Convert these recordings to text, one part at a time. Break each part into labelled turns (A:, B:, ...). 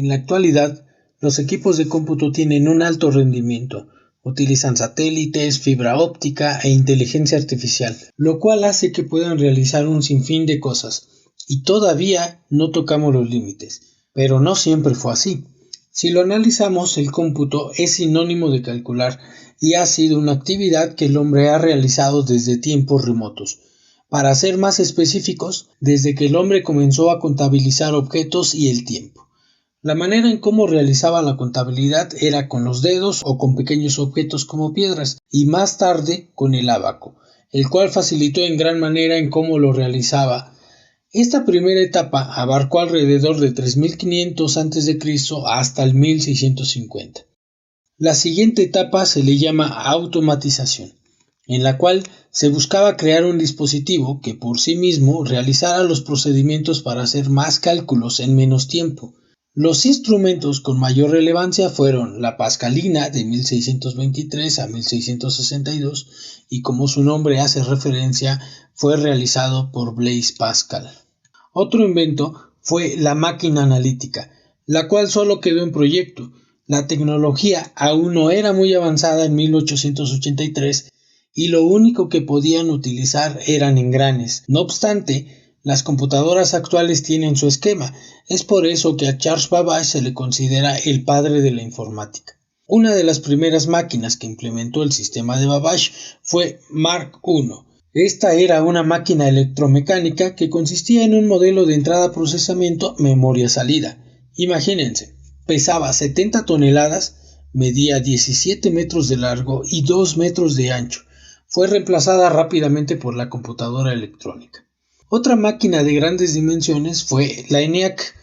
A: En la actualidad, los equipos de cómputo tienen un alto rendimiento, utilizan satélites, fibra óptica e inteligencia artificial, lo cual hace que puedan realizar un sinfín de cosas, y todavía no tocamos los límites, pero no siempre fue así. Si lo analizamos, el cómputo es sinónimo de calcular y ha sido una actividad que el hombre ha realizado desde tiempos remotos. Para ser más específicos, desde que el hombre comenzó a contabilizar objetos y el tiempo. La manera en cómo realizaba la contabilidad era con los dedos o con pequeños objetos como piedras, y más tarde con el ábaco, el cual facilitó en gran manera en cómo lo realizaba. Esta primera etapa abarcó alrededor de 3500 a.C. hasta el 1650. La siguiente etapa se le llama automatización, en la cual se buscaba crear un dispositivo que por sí mismo realizara los procedimientos para hacer más cálculos en menos tiempo. Los instrumentos con mayor relevancia fueron la pascalina de 1623 a 1662 y, como su nombre hace referencia, fue realizado por Blaise Pascal. Otro invento fue la máquina analítica, la cual solo quedó en proyecto. La tecnología aún no era muy avanzada en 1883 y lo único que podían utilizar eran engranes. No obstante, las computadoras actuales tienen su esquema. Es por eso que a Charles Babbage se le considera el padre de la informática. Una de las primeras máquinas que implementó el sistema de Babbage fue Mark I. Esta era una máquina electromecánica que consistía en un modelo de entrada-procesamiento memoria-salida. Imagínense, pesaba 70 toneladas, medía 17 metros de largo y 2 metros de ancho. Fue reemplazada rápidamente por la computadora electrónica. Otra máquina de grandes dimensiones fue la ENIAC.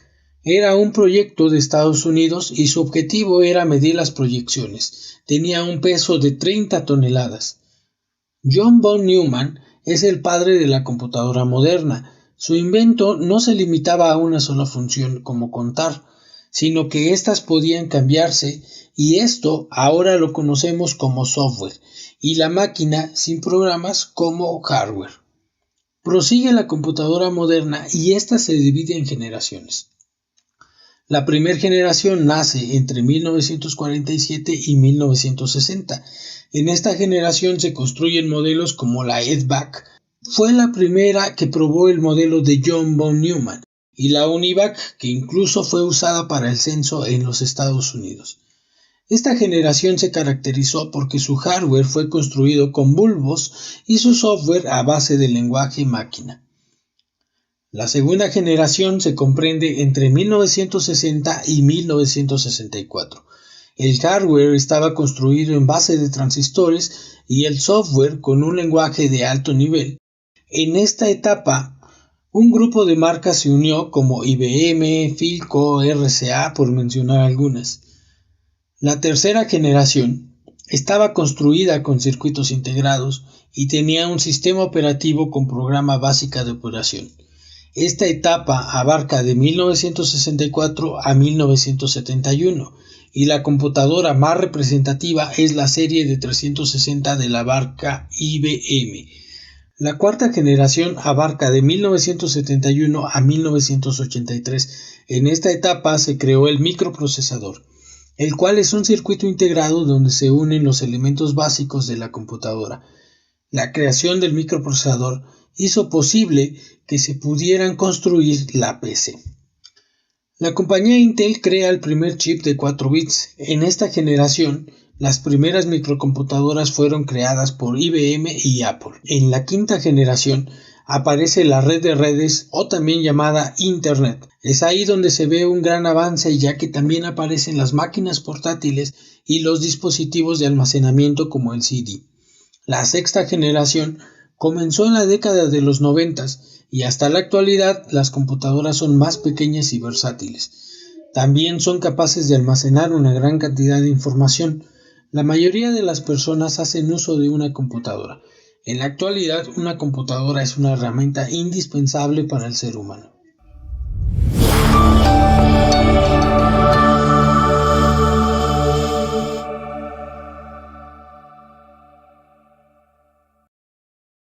A: Era un proyecto de Estados Unidos y su objetivo era medir las proyecciones. Tenía un peso de 30 toneladas. John von Neumann es el padre de la computadora moderna. Su invento no se limitaba a una sola función como contar, sino que éstas podían cambiarse, y esto ahora lo conocemos como software, y la máquina sin programas como hardware. Prosigue la computadora moderna y ésta se divide en generaciones. La primera generación nace entre 1947 y 1960. En esta generación se construyen modelos como la EDVAC. Fue la primera que probó el modelo de John von Neumann, y la UNIVAC, que incluso fue usada para el censo en los Estados Unidos. Esta generación se caracterizó porque su hardware fue construido con bulbos y su software a base del lenguaje máquina. La segunda generación se comprende entre 1960 y 1964. El hardware estaba construido en base de transistores y el software con un lenguaje de alto nivel. En esta etapa, un grupo de marcas se unió como IBM, Philco, RCA, por mencionar algunas. La tercera generación estaba construida con circuitos integrados y tenía un sistema operativo con programa básica de operación. Esta etapa abarca de 1964 a 1971 y la computadora más representativa es la serie de 360 de la marca IBM. La cuarta generación abarca de 1971 a 1983. En esta etapa se creó el microprocesador, el cual es un circuito integrado donde se unen los elementos básicos de la computadora. La creación del microprocesador hizo posible que se pudieran construir la PC. La compañía Intel crea el primer chip de 4 bits. En esta generación, las primeras microcomputadoras fueron creadas por IBM y Apple. En la quinta generación aparece la red de redes, o también llamada Internet. Es ahí donde se ve un gran avance, ya que también aparecen las máquinas portátiles y los dispositivos de almacenamiento como el CD. La sexta generación comenzó en la década de los 90 y hasta la actualidad las computadoras son más pequeñas y versátiles. También son capaces de almacenar una gran cantidad de información. La mayoría de las personas hacen uso de una computadora. En la actualidad, una computadora es una herramienta indispensable para el ser humano.